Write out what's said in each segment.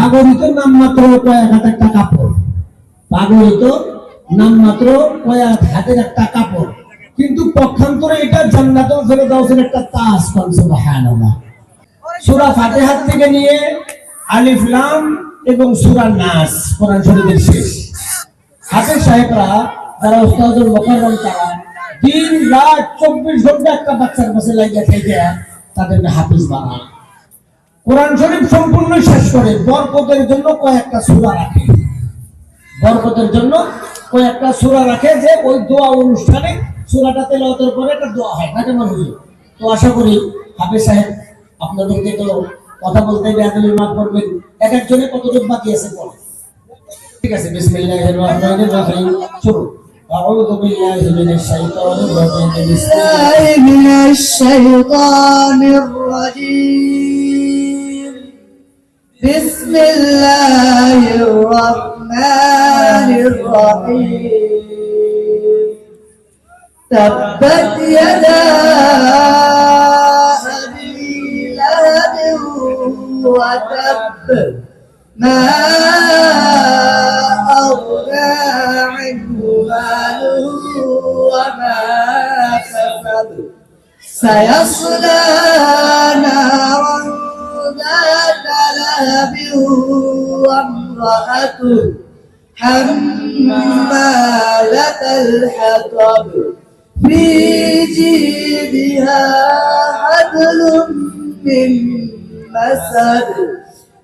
পাগড়ি তো নামমাত্র কয়েক হাত একটা কাপড়, পাগড়ি তো নামমাত্র কয়েক হাতের একটা কাপড়, কিন্তু পক্ষান্তরে এটা জান্নাতুল ফেরদাউসের একটা তাজ। সুবহানাল্লাহ। সূরা ফাতিহা থেকে নিয়ে আলিফ লাম এবং সূরা নাস কোরআন শরীফের শেষ। হাফেজ সাহেবরা যারা উস্তাদুল মুকাররম, তারা দিন রাত 24 ঘন্টা একটা বাচ্চার কাছে লাগিয়ে থেকে তাদেরকে হাফেজ বানায়, কোরআন শরীফ সম্পূর্ণ শেষ করে বরকতের জন্য কয়েকটা সূরা রাখে, বরকতের জন্য কয়েকটা সূরা রাখে, যে ওই দোয়া অনুষ্ঠানে সূরাটা তেলাওয়াতের পরে একটা দোয়া হয় না কেমন হুজুর। তো আশা করি হাফেজ সাহেব আপনাদেরকে তো কথা বলতে বেয়াদবি মাফ করবেন, এক একজনে কতটুকু বাকি আছে পড়ে। ঠিক আছে, বিসমিল্লাহির রহমানির রহিম। শুরু। আউযু বিল্লাহি মিনাশ শাইতানির রাজিম। বিসমিল্লাহি মিনাশ শাইতানির রাজিম। বিসমিল্লাহির রহমানির রহিম। তাব্বাত ইয়াদা আবি লাহাব ওয়া তাব মা أغنى عنه ماله وما كسب سيصلى نارا ذات لهب وامرأته حمالة الحطب في جيدها حبل من مسد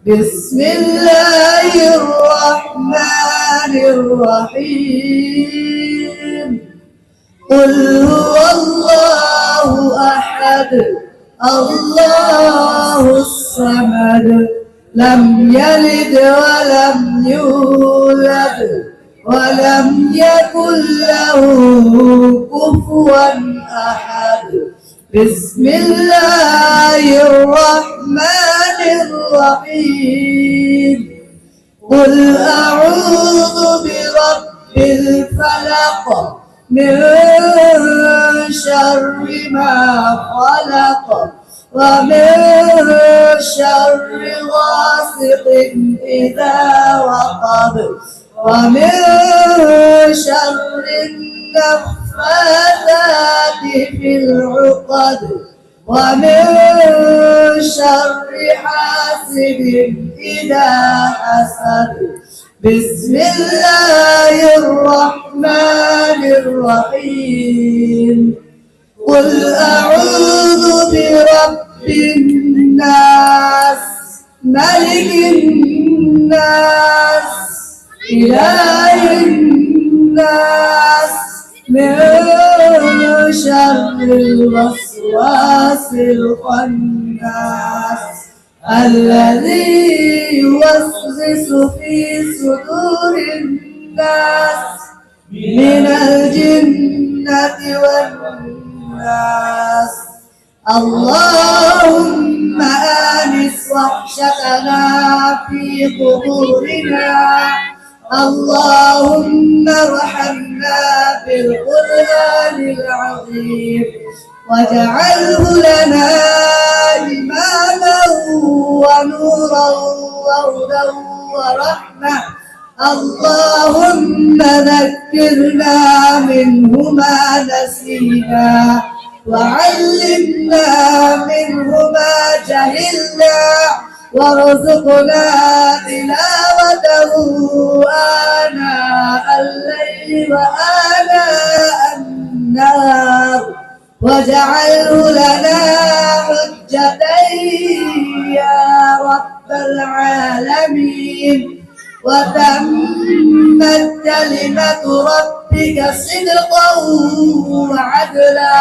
بسم الله الرحمن الرحيم قل هو الله أحد الله الصمد لم يلد ولم يولد ولم يكن له كفوا أحد بسم الله الرحمن الرحيم قل أعوذ برب الفلق من شر ما خلق ومن شر غاسق إذا وقب ومن شر النفاثات في العقد ومن شر حاسد إذا حسد بسم الله الرحمن الرحيم قل أعوذ برب الناس ملك الناس إله الناس من شر الوسواس الخناس الذي يوسوس في صدور الناس من الجنة والناس اللهم آنس وحشتنا في قبورنا اللهم ارحمنا بالقرآن العظيم واجعله لنا إماما ونورا وهدى ورحمة اللهم ذكرنا منه ما نسينا وعلمنا منه ما جهلنا وارزقنا تلاوته آناء الليل وآناء النهار واجعله لنا حجة يا رب العالمين وتمت كلمة ربك صدقا وعدلا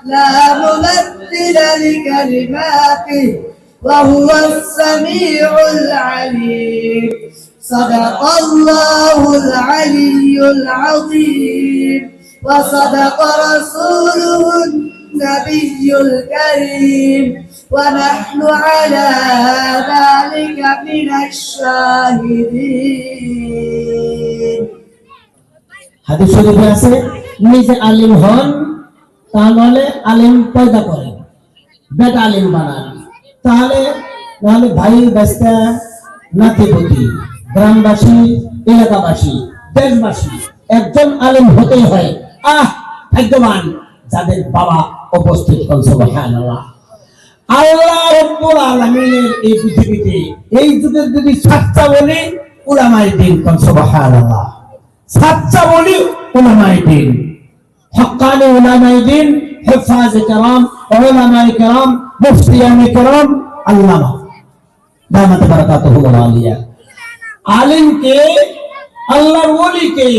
لا مبدل لكلماته وهو السميع العليم صدق الله العلي العظيم وصدق رسوله النبي الكريم ونحن على ذلك من الشاهدين হাদিস শরীফে আছে নিজে আলিম হন তাহলে আলিম পয়দা করেন, বেটা আলিম বানান, তাহলে ভাই বেস্তা নাতিপতি, গ্রামবাসী, এলাকাবাসী, দেশবাসী একজন আলেম হতেই হয়। ভাগ্যবান যাদের বাবা উপস্থিত। সুবহানাল্লাহ। আল্লাহ রাব্বুল আলামিনের এই পৃথিবীতে এই যুগের যদি সাচ্চা বলি উলামায়ে দ্বীন। সুবহানাল্লাহ। সাচ্চা বলি উলামায়ে দ্বীন, হক্কানি উলামায়ে দ্বীন, হিফাজে কেরাম, উলামায়ে কেরাম, মুফতিয়ানে কেরাম, আল্লামা দামাত বারাকাতুহু আলিয়া। আলিমকে, আল্লাহর ওলিকে,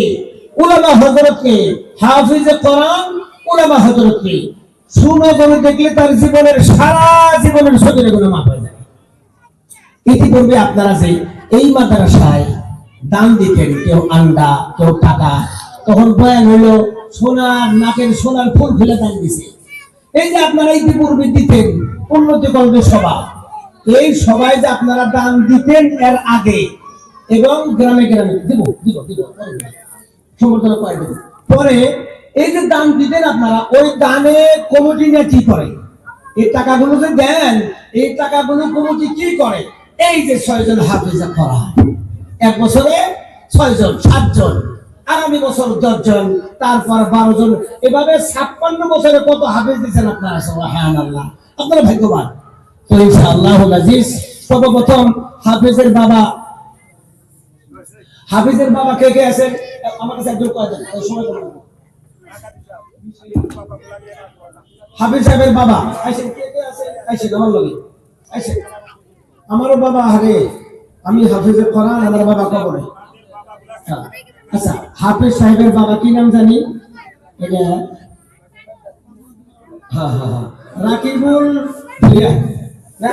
উলামা হযরতকে, হাফিজে কোরআন উলামা হযরতকে শুনে জনে দেখলে তার জীবনের সারা জীবনের সগীরা গুনাহ মাফ হয়ে যায়। ইতিপূর্বে আপনারা যে এই মাদ্রাসায় দান দিতেন, কেউ আন্ডা, কেউ টাকা, তখন বয়ান হইলো সোনার নাকের সোনার ফুল ফেলে দান দিছে। এই যে আপনারা ইতিপূর্বে দিতেন উন্নতি কল্পে সভা, এই সবাই যে আপনারা দান দিতেন এর আগে এবং গ্রামে গ্রামে দিব সমর্থন করে দেব পরে, এই যে দান দিতেন আপনারা, ওই দানে কমিটি নিয়ে কি করে? এই টাকাগুলো যে দেন, এই টাকাগুলো কমিটি কি করে? এই যে 6 জন হাফেজা করা হয়, এক বছরে 6 জন, 7 জন, আগামী বছর 10 জন, তারপর 12 জন, এভাবে 56 বছরে কত হাফেজ দিচ্ছেন আপনারা? সুবহানাল্লাহ। আপনারা ভাগ্যবান। তো ইনশাআল্লাহুল আজিজ সর্বপ্রথম হাফেজের বাবা, হাফেজের বাবা কে কে আছেন আমার কাছে একজন কয় দেন, সময় করে দেন। হাফেজ সাহেবের বাবা আইছেন, কে কে আছেন? আইছেন আমার লগে আইছেন। আমারও বাবা, আরে আমি হাফেজের কোরআন, আমার বাবা কবরে। আচ্ছা, হাফেজ সাহেবের বাবা কি নাম জানি? এটা রাকিবুল ভুইয়া, না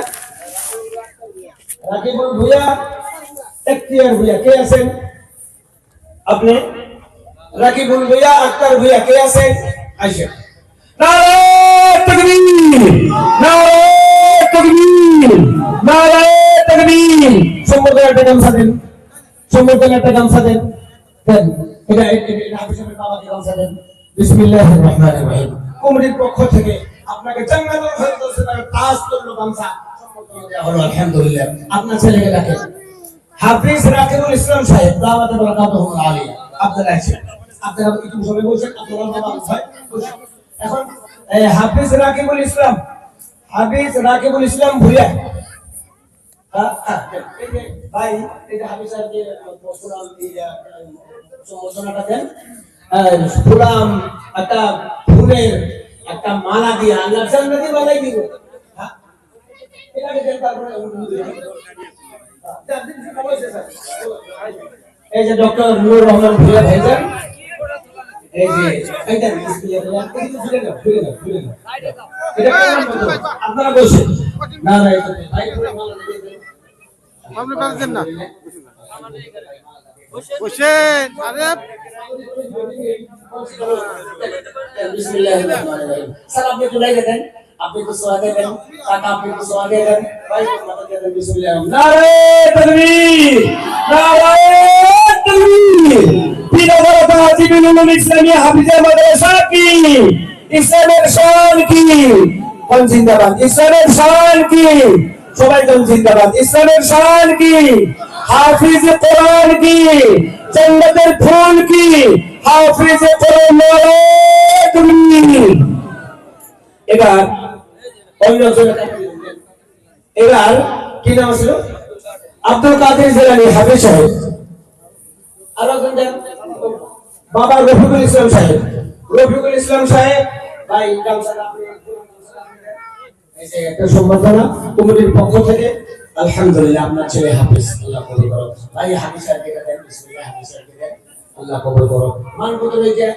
রাকিবুল ভুইয়া, এখতিয়ার ভুইয়া, কে আছেন আপনি? রাকিবুল ভুইয়া, আক্তার ভুইয়া, কে আছেন? আইসা। নারে তাকবীর, নারে তাকবীর, নারে তাকবীর। সম্মানিত একটা গামছা দেন, সম্মানিত একটা গামছা দেন, দেন। এটা হাফেজ সাহেবের বাবাকে গামছা দেন। বিসমিল্লাহির রহমানির রহিম। কমিটির পক্ষ থেকে আপনাকে জান্নাতুল ফেরদৌসের তাজ তুল্য গামছা সম্মানিত দেওয়া হলো। আলহামদুলিল্লাহ। আপনার ছেলেকে ডাকেন হাফেজ রাকিবুল ইসলাম সাহেব, দাওয়াত বারাকাতুহু আলাইহি। আপনারা আছেন, আপনারা একটু সবাই বসেন, আপনারা বাবা ভাই বসেন। এখন হাফেজ রাকিবুল ইসলাম, হাফেজ রাকিবুল ইসলাম ভুইয়া, ভাই এটা হাফেজ সাহেবকে প্রশ্নাল দিয়ে সম্বোধনাটা দেন। ফুলাম একটা ফুলের একটা মালা দিয়ে আল্লাহ জান্নাতে বানাই দিব। হ্যাঁ, এটাকে দেন। তারপরে এই যে ডক্টর নূর রহমান ভুইয়া ভাইজান, এই যে এইটা বিসমিল্লাহ, এটা কেমন মতো আপনারা বসেন। না না, এটা ভাই আপনি পারছেন না, বসেন। আরে বিসমিল্লাহির রহমানির রহিম। স্যার আপনি একটু লাইনে দেন, আপনি একটু সোয়া দেন, টাকা আপনি একটু সোয়া দেন, ভাই মাথা দিয়ে দেন। বিসমিল্লাহ। নারে তাকবীর, নারে তাকবীর। বিনগর তাজিবুল ইসলামিয়া হাফিজা মাদ্রাসা কি, ইসলামের শান কি, কোন জিন্দাবাদ, ইসলামের শান কি, সবাই কোন জিন্দাবাদ, ইসলামের শান কি, হাফিজ কোরআন কি, জান্নাতের ফুল কি, হাফিজ কোরআন। নারে তাকবীর। এবার এবার কি নাম ছিল? আব্দুল কাদের জিলানী হাফেজ সাহেব। আর বাবা রফিকুল ইসলাম সাহেব, রফিকুল ইসলাম সাহেব ভাই এই যে একটা সম্মাননা কমিটির পক্ষ থেকে। আলহামদুলিল্লাহ, আপনার ছেলে হাফেজ, আল্লাহ কবুল করো। ভাই হাফেজ সাহেবকে দেন, বিসমিল্লাহ, হাফেজ সাহেবকে দেন, আল্লাহ কবুল করো। মানপত্র দেন,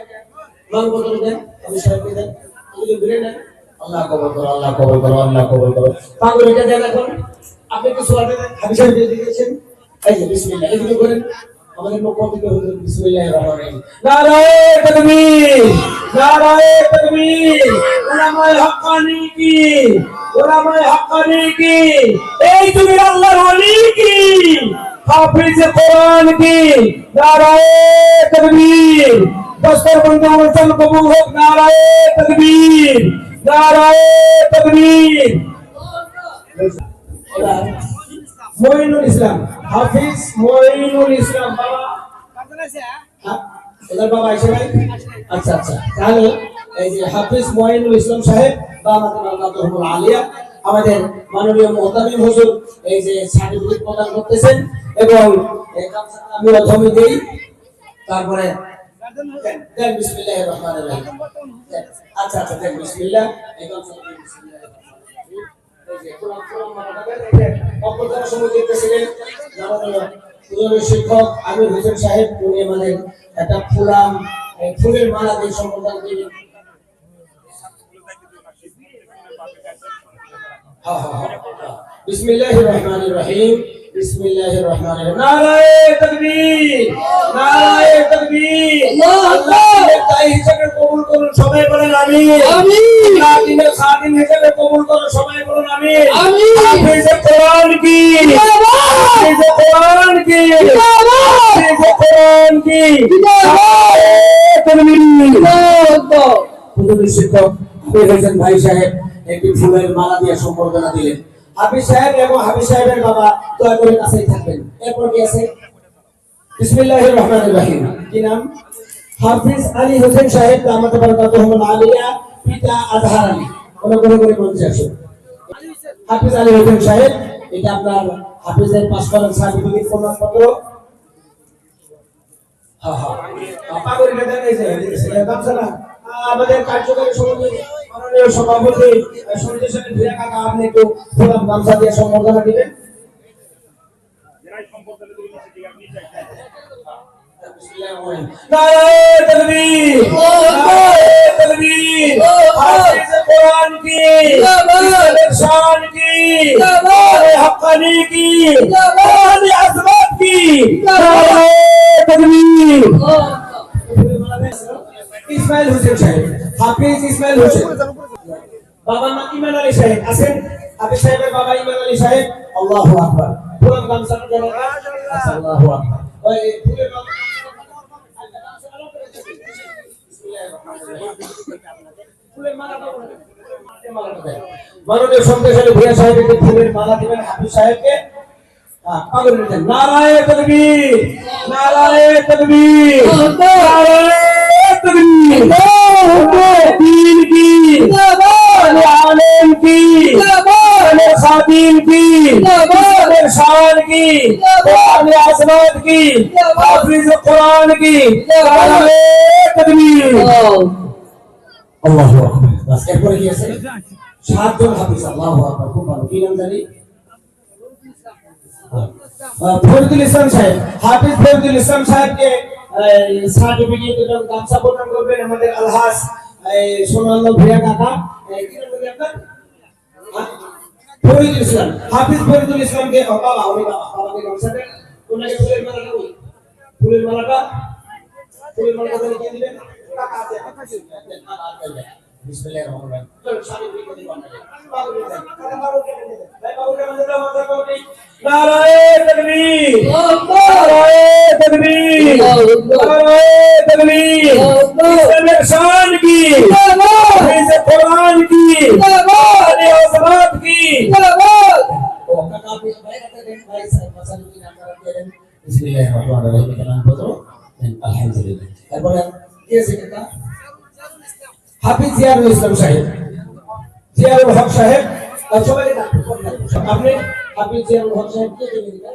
মানপত্র দেন, হাফেজ সাহেবকে দেন, এগুলো ঘুরে নেন। আল্লাহ কবুল করো, আল্লাহ কবুল করো, আল্লাহ কবুল করো। পাগড়িটা দেন। এখন আপনি একটু সোয়া দেন, হাফেজ সাহেবকে দিয়েছেন। এই যে বিসমিল্লাহ, এগুলো করেন। আমাদের পক্ষ থেকে হুজুর বিসমিল্লাহির রহমানির রহিম। নারে তাকবীর, নারে তাকবীর। উলামায়ে হাক্কানি কি, উলামায়ে হাক্কানি কি, এই তুমি আল্লাহর ওলি কি, হাফিজ কোরআন কি। নারে তাকবীর। দস্তর বন্ধ অনুষ্ঠান কবুল হোক। নারে তাকবীর, নারে তাকবীর। মঈনুল ইসলাম। হাফিজ মঈনুল ইসলাম বাবা। হ্যাঁ, ওদের বাবা এসে নাই? আচ্ছা আচ্ছা, তাহলে এই যে হাফিজ মঈনুল ইসলাম সাহেব বা আমাদের আল্লাহুল আলিয়া আমাদের মাননীয় মুহতামিম হুজুর এই যে সার্টিফিকেট প্রদান করতেছেন এবং আমি প্রথমে দেই, তারপরে দেন বিসমিল্লাহির রহমানির রহিম। আচ্ছা আচ্ছা, দেন বিসমিল্লাহ। এই গামছাটা বিসমিল্লাহির রহমানির রহিম। এই যে কোরআন মানাবেন, এই যে অপরতর সময় দেখতেছিলেন মাননীয় হুজুরের শিক্ষক আমির হোসেন সাহেব, উনি আমাদের একটা ফুলের মালা দিয়ে সম্বোধন দিলেন। বিসমিল্লাহির রহমানির রহিম। বিসমিল্লাহির রহমানির রহিম। নারায়ে তাকবীর, নারায়ে তাকবীর। আল্লাহ তাই হিসেবে কবুল করুন, সবাই বলেন আমিন। আমিন। দিনের খাদিম হিসেবে কবুল করুন, সবাই বলেন আমিন। আমিন। হাফেজে কোরআন কি জিন্দাবাদ, হাফেজে কোরআন কি জিন্দাবাদ, হাফেজে কোরআন কি জিন্দাবাদ। তাকবীর, আল্লাহ। হুজুরের শিক্ষক আমির হোসেন ভাই সাহেব একটি ফুলের মালা দিয়ে সম্বর্ধনা দিলেন। হাফিজ সাহেব এবং হাফিজ সাহেবের বাবা দয়া করে কাছেই থাকবেন। এরপর কি আছে? বিসমিল্লাহির রহমানির রহিম। কি নাম? হাফিজ আলী হোসেন সাহেব দামাত বারাকাতুহুল আলিয়া, পিতা আজহার আলী। অনুগ্রহ করে মঞ্চে আসুন। হাফিজ আলী হোসেন সাহেব, এটা আপনার হাফিজের পাস করার সার্টিফিকেট প্রমাণপত্র। হ্যাঁ হ্যাঁ, পাগড়িটা দেন, এই যে গামছা না। আমাদের কার্যকরী সমিতির মাননীয় সভাপতি সমিতির সাথে ভিড়া কাকা, আপনি একটু গোলাপ গামছা দিয়ে সম্বর্ধনা দিবেন। নারায়ে তাকবীর, নারায়ে তাকবীর। হাফিজে কোরআন কি জিন্দাবাদ, শান কি জিন্দাবাদ, হক্কানি কি জিন্দাবাদ, আজমাত কি নারায়ে তাকবীর। ইসমাইল হোসেন সাহেব, হাফিজ ইসমাইল হোসেন, বাবার নাম ইমান আলী সাহেব আছেন। হাফিজ সাহেবের বাবা ইমান আলী সাহেব। আল্লাহু আকবার। পুরান গামছাটা দেন। আল্লাহু আকবার। ওই ফুলের মালা, ফুলের মালা দেন। মাননীয় সন্দেশালী ভূয়া সাহেবকে ফুলের মালা দিবেন হাফিজ সাহেবকে। পাগড়ি দেন। নারায়ে তাকবীর, নারায়ে তাকবীর, নারায়ে তাকবীর। দীন কি জিন্দাবাদ, আলেম কি জিন্দাবাদ, খাদিম কি জিন্দাবাদ, শান কি জিন্দাবাদ, আজমাত কি জিন্দাবাদ, হাফিজ কোরআন কি নারায়ে তাকবীর। আল্লাহু আকবার। বাস, এরপরে কি আছে? 7 জন হাফিজ। আল্লাহু আকবার, খুব ভালো। কি নাম জানি? ফরিদুল ইসলাম সাহেব, হাফিজ ফরিদুল ইসলাম সাহেবকে সার্টিফিকেট এবং গামছা প্রদান করবেন আমাদের আলহাজ সোনাল ভিয়া কাকা। কি নাম বলি আপনার? ফরিদুল ইসলাম, হাফিজ ফরিদুল ইসলামকে বাবা, ওই বাবাকে গামছা দেন। ওনাকে ফুলের মালাটা, ওই ফুলের মালাটা, ফুলের মালাটা দিয়ে দিবেন। কাকা আছে, বিসমিল্লাহির রহমানির রহিম। চলো সার্টিফিকেট দিই আপনাকে। বাবুকে দেন, বাবুকে দেন, ভাই বাবুকে দেন, মাথা কোটি। নারায়ে তাকবীর, নারায়ে তাকবীর, নারায়ে তাকবীর। ইসলামের শান কি জিন্দাবাদ, হাফিজ কোরআন কি জিন্দাবাদ, আজমাত কি জিন্দাবাদ। ও কাকা আপনি ভাই কাকা দেন, ভাই সাহেব মাসাল কি নাম করেন? বিসমিল্লাহির রহমানির রহিম। কালাম পত্র দেন। আলহামদুলিল্লাহ। এরপরে কি আছে কাকা? হাফিজ জিয়ারুল ইসলাম সাহেব, জিয়ারুল হক সাহেব। সবাইকে ডাকুন। আপনি হাফিজ জিয়ারুল হক সাহেবকে দিয়ে দিবেন।